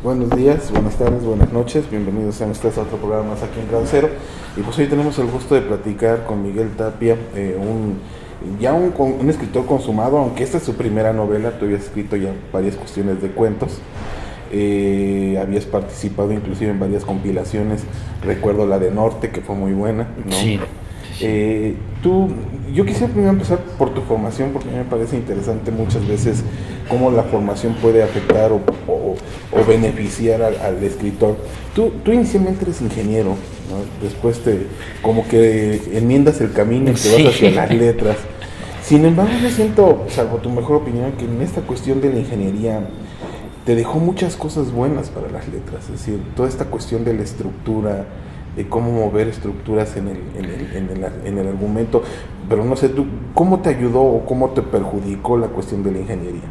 Buenos días, buenas tardes, buenas noches, bienvenidos sean ustedes a otro programa más aquí en Radio Cero. Y pues hoy tenemos el gusto de platicar con Miguel Tapia, un escritor consumado, aunque esta es su primera novela. Tú habías escrito ya varias cuestiones de cuentos, habías participado inclusive en varias compilaciones, recuerdo la de Norte, que fue muy buena, ¿no? Sí, sí. Yo quisiera primero empezar por tu formación, porque a mí me parece interesante muchas veces cómo la formación puede afectar o beneficiar al escritor. Tú inicialmente eres ingeniero, ¿no? Después como que enmiendas el camino y te vas hacia las letras. Sin embargo, yo siento, salvo tu mejor opinión, que en esta cuestión de la ingeniería te dejó muchas cosas buenas para las letras. Es decir, toda esta cuestión de la estructura, de cómo mover estructuras en el argumento. Pero no sé, tú, ¿cómo te ayudó o cómo te perjudicó la cuestión de la ingeniería?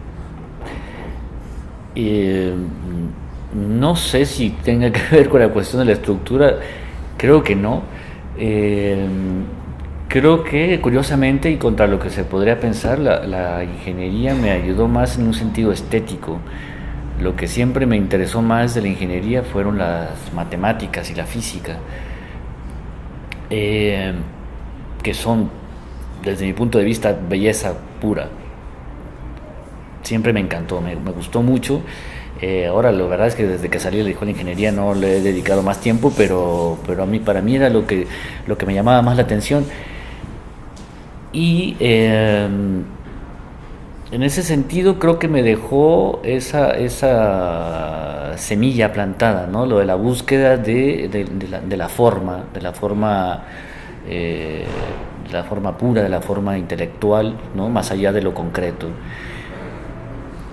Eh, no sé si tenga que ver con la cuestión de la estructura, creo que no. Eh, Creo que curiosamente y contra lo que se podría pensar, la ingeniería me ayudó más en un sentido estético. Lo que siempre me interesó más de la ingeniería fueron las matemáticas y la física, eh, que son, desde mi punto de vista, belleza pura. Siempre me encantó, me gustó mucho. Ahora la verdad es que desde que salí de la escuela de ingeniería no le he dedicado más tiempo, pero para mí era lo que me llamaba más la atención. Y en ese sentido creo que me dejó esa semilla plantada, ¿no? Lo de la búsqueda de la forma, eh, de la forma pura, de la forma intelectual, ¿no? Más allá de lo concreto.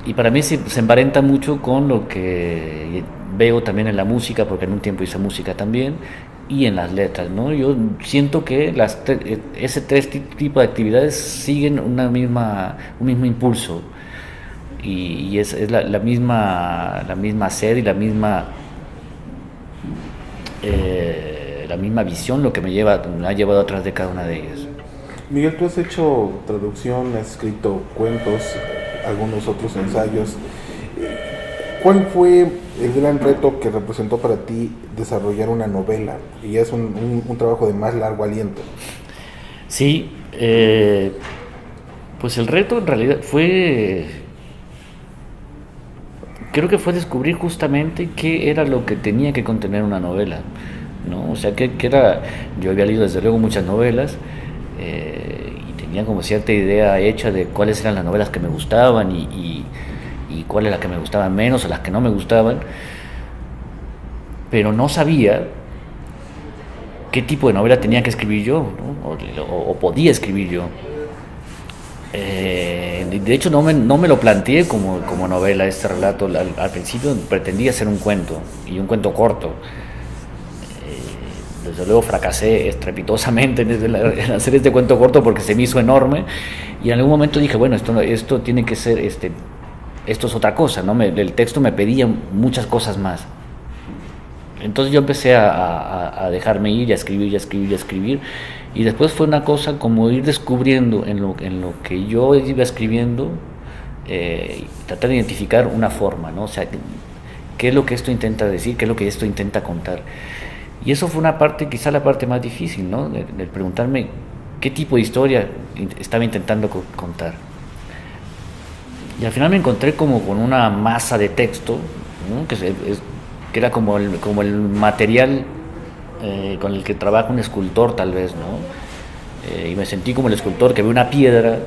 Y para mí se emparenta mucho con lo que veo también en la música, porque en un tiempo hice música también, y en las letras, ¿no? Yo siento que ese tres tipos de actividades siguen un mismo impulso, y es la misma sed y la misma visión lo que me ha llevado atrás de cada una de ellas. Miguel, tú has hecho traducción, has escrito cuentos, algunos otros ensayos. ¿Cuál fue el gran reto que representó para ti desarrollar una novela? Y es un trabajo de más largo aliento. Sí, pues el reto en realidad creo que fue descubrir justamente qué era lo que tenía que contener una novela, ¿no? O sea, yo había leído desde luego muchas novelas, y tenía como cierta idea hecha de cuáles eran las novelas que me gustaban y cuáles las que me gustaban menos o las que no me gustaban, pero no sabía qué tipo de novela tenía que escribir yo, ¿no? O podía escribir yo. De hecho no me lo planteé como novela este relato. Al principio pretendía ser un cuento, y un cuento corto. Desde luego fracasé estrepitosamente en hacer este cuento corto porque se me hizo enorme, y en algún momento dije, bueno, esto tiene que ser, esto es otra cosa, ¿no? El texto me pedía muchas cosas más. Entonces yo empecé a dejarme ir, y a escribir, y a escribir, y a escribir. Y después fue una cosa como ir descubriendo en lo que yo iba escribiendo, tratar de identificar una forma, ¿no? O sea, qué es lo que esto intenta decir, qué es lo que esto intenta contar. Y eso fue una parte, quizá la parte más difícil, ¿no? De preguntarme qué tipo de historia estaba intentando contar. Y al final me encontré como con una masa de texto, ¿no? Que era como el material, con el que trabaja un escultor tal vez, ¿no? Y me sentí como el escultor que ve una piedra,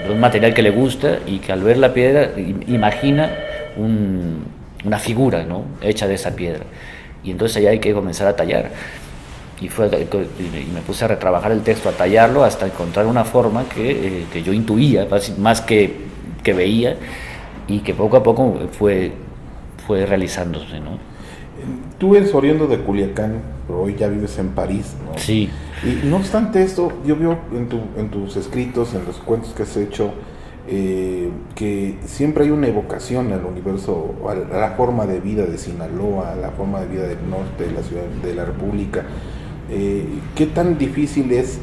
de un material que le gusta, y que al ver la piedra imagina una figura, ¿no? Hecha de esa piedra. Y entonces allá hay que comenzar a tallar. Y me puse a retrabajar el texto, a tallarlo hasta encontrar una forma que yo intuía, más que veía, y que poco a poco fue realizándose, ¿no? Tú eres oriundo de Culiacán, pero hoy ya vives en París, ¿no? Sí. Y no obstante esto, yo veo en tus escritos, en los cuentos que has hecho, que siempre hay una evocación al universo, a la forma de vida de Sinaloa, a la forma de vida del norte de la ciudad, de la República. ¿Qué tan difícil es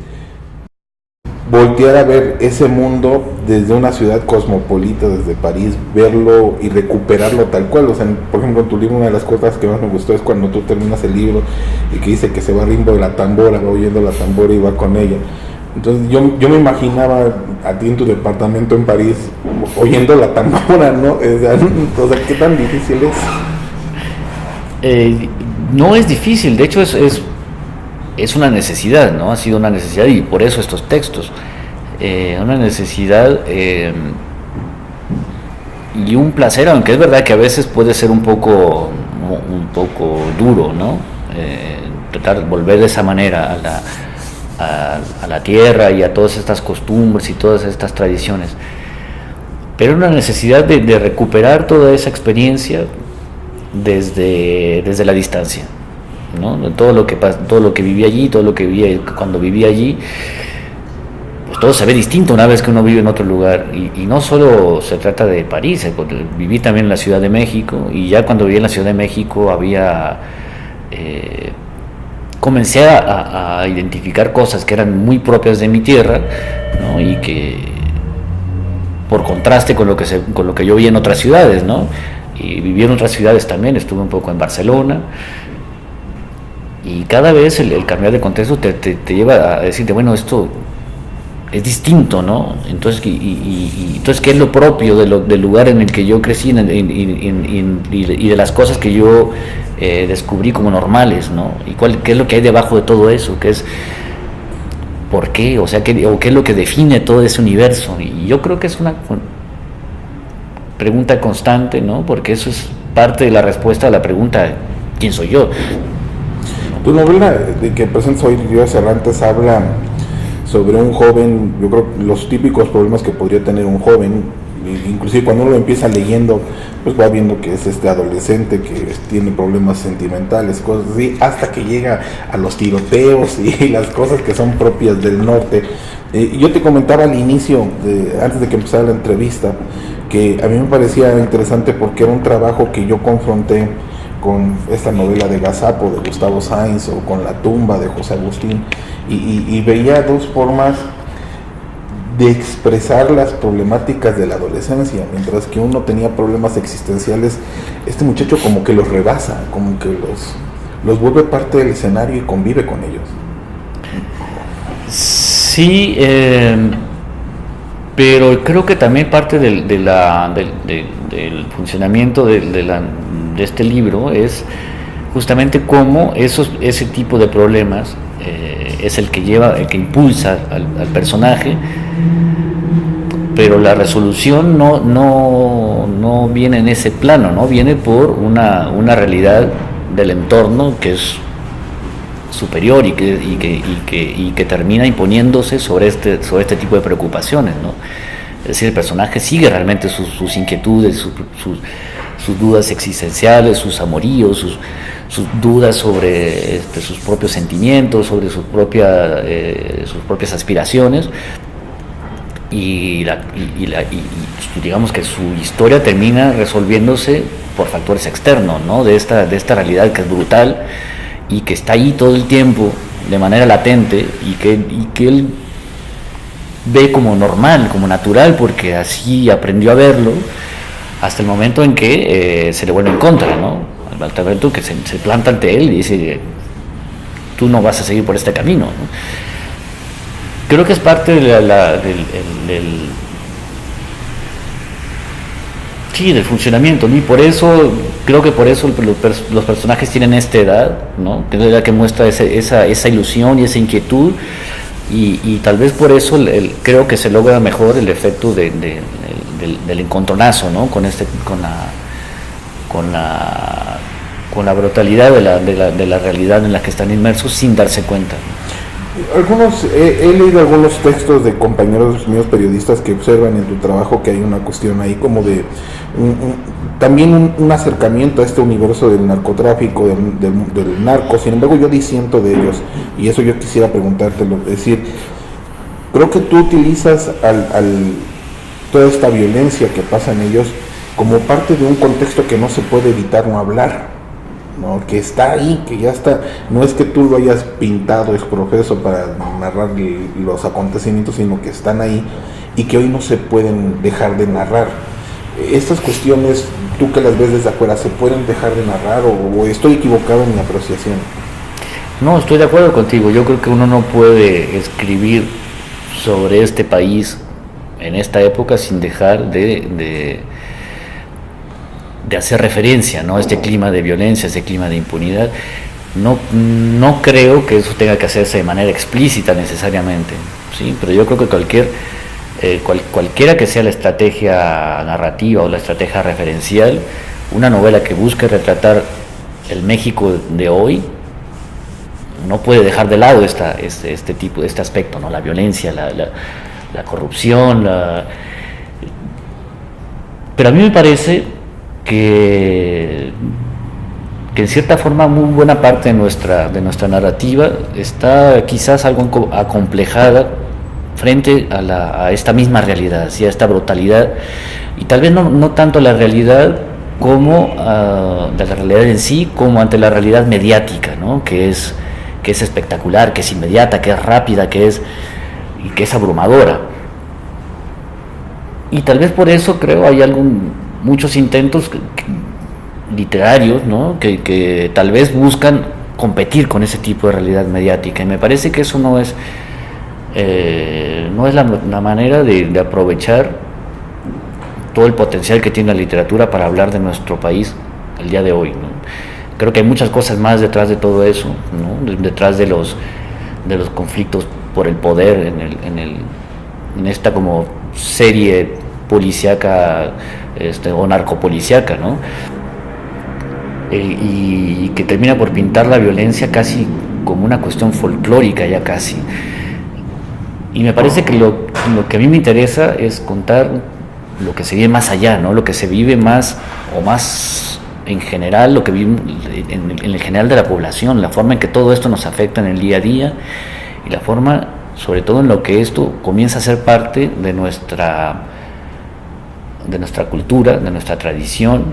voltear a ver ese mundo desde una ciudad cosmopolita, desde París, verlo y recuperarlo tal cual. O sea, por ejemplo, en tu libro una de las cosas que más me gustó es cuando tú terminas el libro y que dice que se va riendo de la tambora, va oyendo la tambora y va con ella. Entonces yo me imaginaba a ti en tu departamento en París oyendo la tambora, ¿no? O sea, ¿qué tan difícil es? No es difícil, de hecho es una necesidad, ¿no? Ha sido una necesidad y por eso estos textos. Una necesidad y un placer, aunque es verdad que a veces puede ser un poco duro, ¿no? Tratar de volver de esa manera a la tierra y a todas estas costumbres y todas estas tradiciones. Pero una necesidad de recuperar toda esa experiencia desde la distancia, ¿no? Todo lo que viví allí, todo lo que viví cuando viví allí, pues todo se ve distinto una vez que uno vive en otro lugar. Y no solo se trata de París, viví también en la Ciudad de México, y ya cuando viví en la Ciudad de México comencé a identificar cosas que eran muy propias de mi tierra, ¿no? Y que por contraste con lo que yo vi en otras ciudades, ¿no? Y viví en otras ciudades también, estuve un poco en Barcelona, y cada vez el cambiar de contexto te lleva a decirte, bueno, esto es distinto, ¿no? Entonces, entonces ¿qué es lo propio del lugar en el que yo crecí y de las cosas que yo descubrí como normales, ¿no? Y qué es lo que hay debajo de todo eso, qué es, por qué, o sea, qué es lo que define todo ese universo. Y yo creo que es una pregunta constante, ¿no? Porque eso es parte de la respuesta a la pregunta, ¿quién soy yo? Tu novela de que presentas hoy, Ríos Errantes, habla sobre un joven, yo creo los típicos problemas que podría tener un joven, inclusive cuando uno lo empieza leyendo, pues va viendo que es este adolescente que tiene problemas sentimentales, cosas así, hasta que llega a los tiroteos y las cosas que son propias del norte. Yo te comentaba al inicio, antes de que empezara la entrevista, que a mí me parecía interesante porque era un trabajo que yo confronté con esta novela de Gazapo de Gustavo Sainz o con La tumba de José Agustín, y veía dos formas de expresar las problemáticas de la adolescencia. Mientras que uno tenía problemas existenciales, este muchacho como que los rebasa, como que los vuelve parte del escenario y convive con ellos. Sí, pero creo que también parte del funcionamiento de este libro es justamente cómo ese tipo de problemas es el que impulsa al personaje, pero la resolución no viene en ese plano, no viene por una realidad del entorno que es superior y que termina imponiéndose sobre este tipo de preocupaciones, ¿no? Es decir, el personaje sigue realmente sus inquietudes, sus dudas existenciales, sus amoríos, sus dudas sobre sus propios sentimientos, sobre sus propias aspiraciones, y digamos que su historia termina resolviéndose por factores externos, ¿no? de esta realidad que es brutal y que está ahí todo el tiempo de manera latente y que él ve como normal, como natural, porque así aprendió a verlo, hasta el momento en que se le vuelve en contra, ¿no? Al momento que se planta ante él y dice, tú no vas a seguir por este camino, ¿no? Creo que es parte del funcionamiento, ¿no? Y creo que por eso los personajes tienen esta edad, ¿no? Que es la edad que muestra esa ilusión y esa inquietud, y tal vez por eso creo que se logra mejor el efecto del encontronazo, ¿no? Con la brutalidad de la realidad en la que están inmersos sin darse cuenta, ¿no? He leído algunos textos de compañeros míos periodistas que observan en tu trabajo que hay una cuestión ahí como de también un acercamiento a este universo del narcotráfico, del narco. Sin embargo, yo disiento de ellos, y eso yo quisiera preguntártelo. Es decir, creo que tú utilizas toda esta violencia que pasa en ellos como parte de un contexto que no se puede evitar no hablar, ¿no? Que está ahí, que ya está, no es que tú lo hayas pintado ex profeso para narrar los acontecimientos, sino que están ahí y que hoy no se pueden dejar de narrar. Estas cuestiones, tú que las ves desde afuera, ¿se pueden dejar de narrar o estoy equivocado en mi apreciación? No, estoy de acuerdo contigo. Yo creo que uno no puede escribir sobre este país en esta época sin dejar de hacer referencia, ¿no?, a este clima de violencia, este clima de impunidad. No creo que eso tenga que hacerse de manera explícita necesariamente, ¿sí? Pero yo creo que cualquiera que sea la estrategia narrativa o la estrategia referencial, una novela que busque retratar el México de hoy no puede dejar de lado este aspecto, ¿no? La violencia, la corrupción, pero a mí me parece que en cierta forma muy buena parte de nuestra narrativa está quizás algo acomplejada frente a esta misma realidad, ¿sí?, a esta brutalidad, y tal vez no tanto la realidad como de la realidad en sí, como ante la realidad mediática, ¿no?, que es espectacular, que es inmediata, que es rápida, que es abrumadora. Y tal vez por eso creo hay muchos intentos literarios, ¿no?, que tal vez buscan competir con ese tipo de realidad mediática, y me parece que eso no es la manera de aprovechar todo el potencial que tiene la literatura para hablar de nuestro país el día de hoy, ¿no? Creo que hay muchas cosas más detrás de todo eso, ¿no?, detrás de los conflictos por el poder en esta como serie policíaca o narcopolicíaca, ¿no? Y que termina por pintar la violencia casi como una cuestión folclórica ya casi. Y me parece que lo que a mí me interesa es contar lo que se vive más allá, ¿no?, lo que se vive más en general, lo que vive en el general de la población, la forma en que todo esto nos afecta en el día a día, y la forma, sobre todo, en lo que esto comienza a ser parte de nuestra cultura, de nuestra tradición,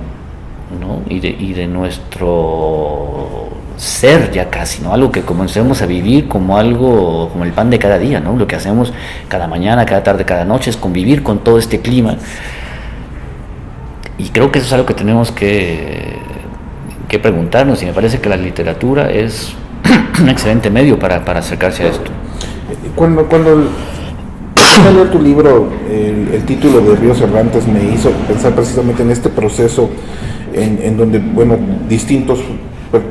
¿no?, y de nuestro ser ya casi, ¿no?, algo que comencemos a vivir como algo, como el pan de cada día, ¿no?, lo que hacemos cada mañana, cada tarde, cada noche, es convivir con todo este clima. Y creo que eso es algo que tenemos que preguntarnos, y me parece que la literatura es un excelente medio para acercarse a esto. Cuando leer tu libro, el título de Ríos Errantes me hizo pensar precisamente en este proceso en donde, bueno, distintos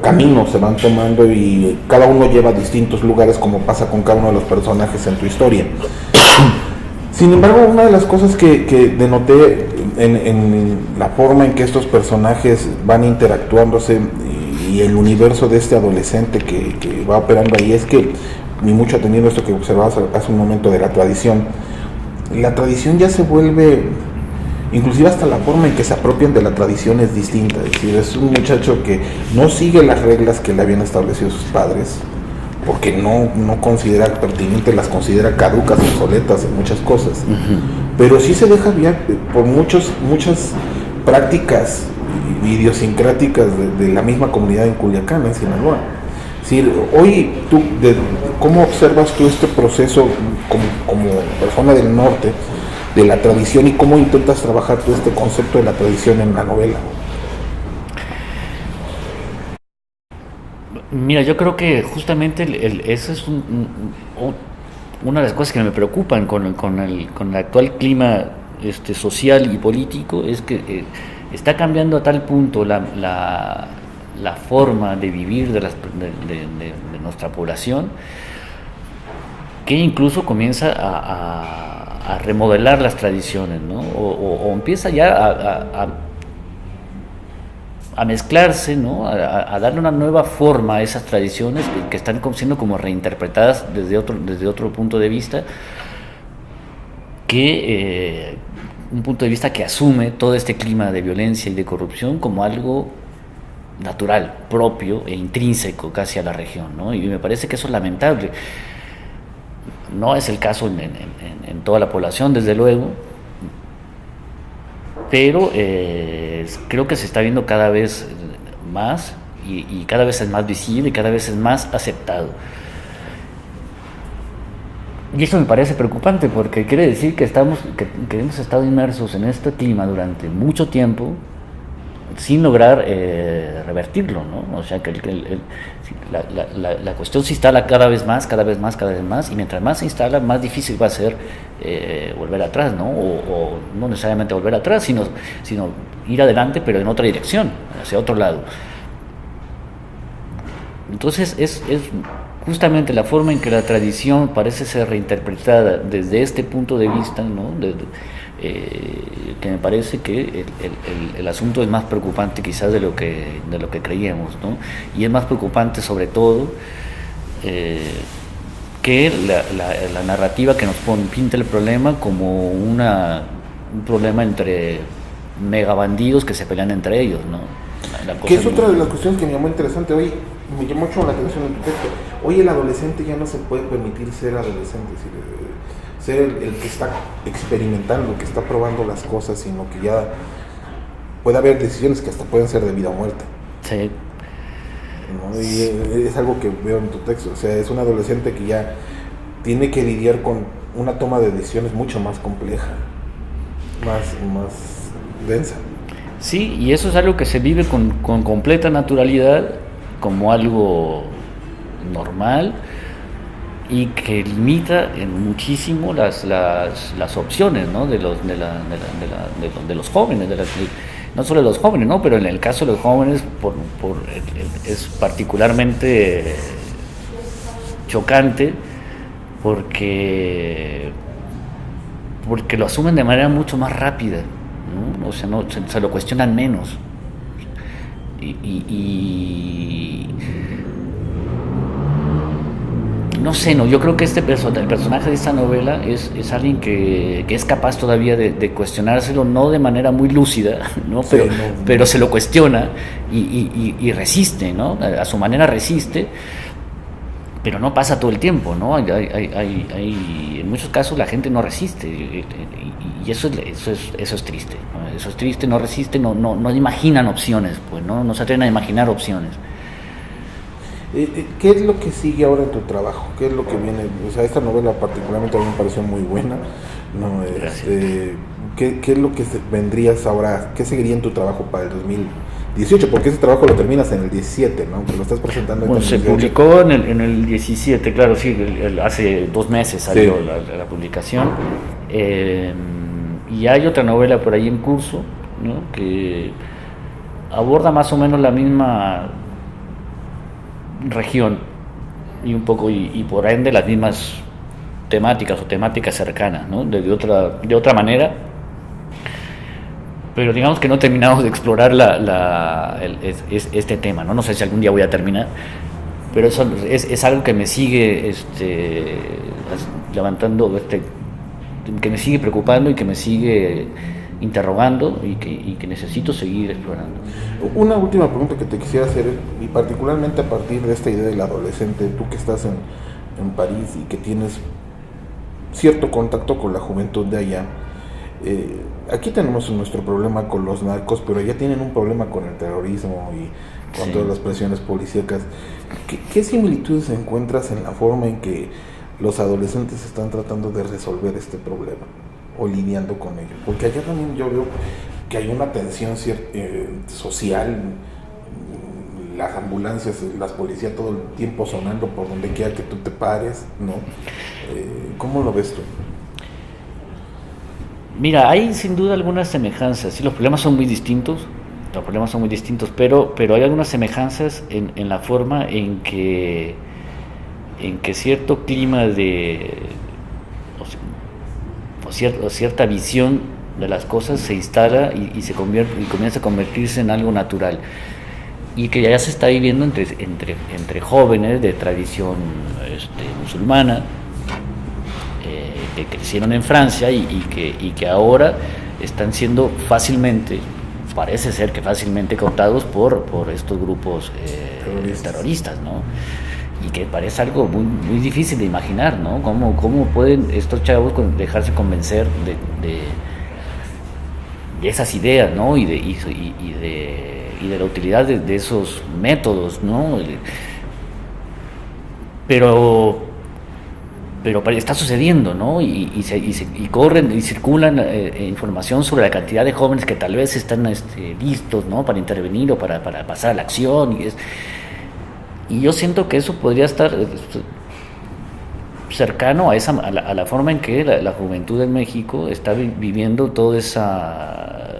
caminos se van tomando y cada uno lleva a distintos lugares, como pasa con cada uno de los personajes en tu historia. Sin embargo, una de las cosas que denoté en la forma en que estos personajes van interactuándose y el universo de este adolescente que va operando ahí es que, ni mucho atendiendo esto que observabas hace un momento de la tradición ya se vuelve, inclusive hasta la forma en que se apropian de la tradición es distinta. Es decir, es un muchacho que no sigue las reglas que le habían establecido sus padres, porque no considera pertinente, las considera caducas, obsoletas en muchas cosas, pero sí se deja guiar por muchas prácticas idiosincráticas de la misma comunidad en Culiacán, en Sinaloa. Es decir, hoy tú, ¿cómo observas tú este proceso como persona del norte, de la tradición, y cómo intentas trabajar tú este concepto de la tradición en la novela? Mira, yo creo que justamente eso es una de las cosas que me preocupan con el actual clima social y político, es que está cambiando a tal punto la forma de vivir de nuestra población, que incluso comienza a remodelar las tradiciones, ¿no? O empieza ya a mezclarse, ¿no?, a darle una nueva forma a esas tradiciones que están siendo como reinterpretadas desde otro punto de vista, un punto de vista que asume todo este clima de violencia y de corrupción como algo natural, propio e intrínseco casi a la región, ¿no? Y me parece que eso es lamentable. No es el caso en toda la población, desde luego, pero creo que se está viendo cada vez más y cada vez es más visible y cada vez es más aceptado. Y eso me parece preocupante porque quiere decir que hemos estado inmersos en este clima durante mucho tiempo sin lograr revertirlo, ¿no? O sea que la cuestión se instala cada vez más, y mientras más se instala, más difícil va a ser volver atrás, ¿no? O no necesariamente volver atrás, sino ir adelante, pero en otra dirección, hacia otro lado. Entonces es justamente la forma en que la tradición parece ser reinterpretada desde este punto de vista, ¿no? Que me parece que el asunto es más preocupante quizás de lo que creíamos, ¿no? Y es más preocupante sobre todo que la narrativa que nos pinta el problema como un problema entre megabandidos que se pelean entre ellos, ¿no? Que es otra de las cuestiones que me llamó interesante hoy, me llamó mucho la atención en tu texto. Hoy el adolescente ya no se puede permitir ser adolescente, ser el que está experimentando, que está probando las cosas, sino que ya puede haber decisiones que hasta pueden ser de vida o muerte. Sí. ¿No? Y es algo que veo en tu texto, o sea, es un adolescente que ya tiene que lidiar con una toma de decisiones mucho más compleja, más densa. Sí, y eso es algo que se vive con completa naturalidad, como algo normal, y que limita en muchísimo las opciones, ¿no? de los jóvenes, no solo de los jóvenes, ¿no? Pero en el caso de los jóvenes es particularmente chocante porque lo asumen de manera mucho más rápida, ¿no? O sea, se lo cuestionan menos. Y no sé, yo creo que el personaje de esta novela es alguien que es capaz todavía de cuestionárselo, no de manera muy lúcida, ¿no? Pero se lo cuestiona y resiste, ¿no? A su manera resiste, pero no pasa todo el tiempo, ¿no? En muchos casos la gente no resiste, y eso es triste, ¿no? Eso es triste, no resiste, no imaginan opciones, pues, no se atreven a imaginar opciones. ¿Qué es lo que sigue ahora en tu trabajo? ¿Qué es lo que viene? O sea, esta novela particularmente a mí me pareció muy buena, ¿no? ¿Qué es lo que vendrías ahora? ¿Qué seguiría en tu trabajo para el 2018? Porque ese trabajo lo terminas en el 17, ¿no? Que lo estás presentando en el 18. Se publicó en el 17, claro, sí, hace 2 meses salió la publicación. Y hay otra novela por ahí en curso, ¿no? Que aborda más o menos la misma región y un poco y por ende las mismas temáticas o temáticas cercanas, ¿no? De otra manera, pero digamos que no terminamos de explorar este tema, ¿no? No sé si algún día voy a terminar, pero eso es algo que me sigue levantando, que me sigue preocupando y que me sigue interrogando y que necesito seguir explorando. Una última pregunta que te quisiera hacer, y particularmente a partir de esta idea del adolescente, tú que estás en París y que tienes cierto contacto con la juventud de allá, aquí tenemos nuestro problema con los narcos, pero allá tienen un problema con el terrorismo y con todas las presiones policíacas. ¿Qué similitudes encuentras en la forma en que los adolescentes están tratando de resolver este problema o lidiando con ello? Porque allá también yo veo que hay una tensión social, las ambulancias, las policías todo el tiempo sonando por donde quiera que tú te pares, ¿no? ¿Cómo lo ves tú? Mira, hay sin duda algunas semejanzas, sí, los problemas son muy distintos, pero hay algunas semejanzas en la forma en que cierto clima o cierta visión de las cosas se instala y comienza a convertirse en algo natural, y que ya se está viviendo entre jóvenes de tradición musulmana que crecieron en Francia y que ahora están siendo parece ser que fácilmente cooptados por estos grupos terroristas, ¿no? Y que parece algo muy, muy difícil de imaginar, ¿no? ¿Cómo pueden estos chavos dejarse convencer esas ideas, ¿no? Y de la utilidad de esos métodos, ¿no? Pero está sucediendo, ¿no? Y corren y circulan información sobre la cantidad de jóvenes que tal vez están listos, ¿no? Para intervenir o para pasar a la acción. Y yo siento que eso podría estar cercano a la forma en que la juventud en México está viviendo toda esa,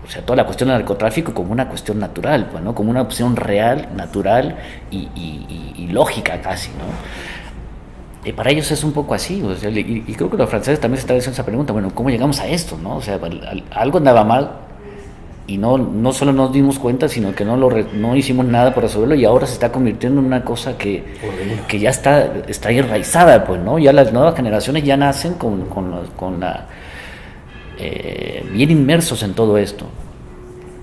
o sea, toda la cuestión del narcotráfico como una cuestión natural, pues, ¿no? Como una opción real, natural y lógica casi, ¿no? Para ellos es un poco así, o sea, y creo que los franceses también se están haciendo esa pregunta, bueno, ¿cómo llegamos a esto, no? O sea, algo andaba mal y no solo nos dimos cuenta, sino que no hicimos nada por resolverlo, y ahora se está convirtiendo en una cosa que ya está enraizada, pues, ¿no? Ya las nuevas generaciones ya nacen bien inmersos en todo esto.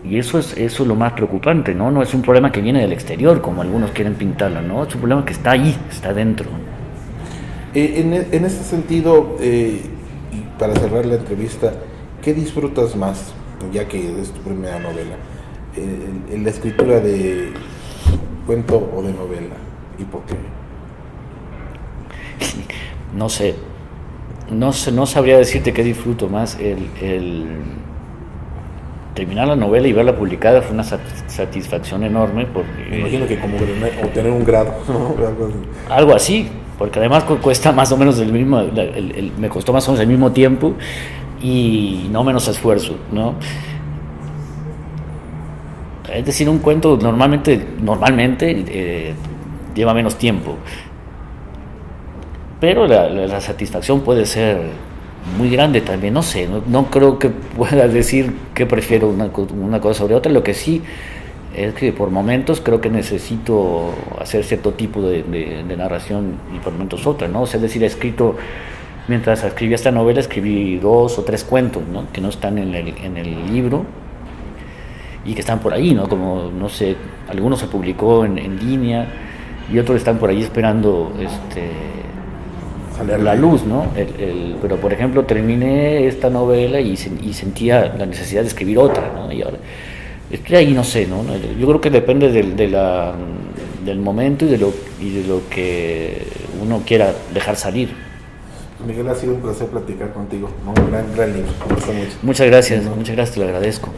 Y eso es lo más preocupante, ¿no? No es un problema que viene del exterior, como algunos quieren pintarlo, ¿no? Es un problema que está ahí, está dentro. En este sentido, y para cerrar la entrevista, ¿qué disfrutas más, ya que es tu primera novela, en la escritura de cuento o de novela? ¿Y por qué? No sé, no sabría decirte qué disfruto más. El terminar la novela y verla publicada fue una satisfacción enorme. Me imagino que como obtener un grado, ¿no? Algo así, porque además cuesta más o menos me costó más o menos el mismo tiempo y no menos esfuerzo, ¿no? Es decir, un cuento normalmente lleva menos tiempo, pero la satisfacción puede ser muy grande también. No sé, no creo que pueda decir que prefiero una cosa sobre otra. Lo que sí es que por momentos creo que necesito hacer cierto tipo de narración y por momentos otra, ¿no? O sea, es decir, mientras escribía esta novela, escribí 2 o 3 cuentos, ¿no? Que no están en el libro y que están por ahí, ¿no? Como, no sé, algunos se publicó en línea y otros están por ahí esperando ver la luz, ¿no? Pero, por ejemplo, terminé esta novela y sentía la necesidad de escribir otra, ¿no? Y ahora estoy ahí, no sé, ¿no? Yo creo que depende del momento y de lo que uno quiera dejar salir. Miguel, ha sido un placer platicar contigo, ¿no? Un gran libro. Me gusta mucho. Muchas gracias, te lo agradezco.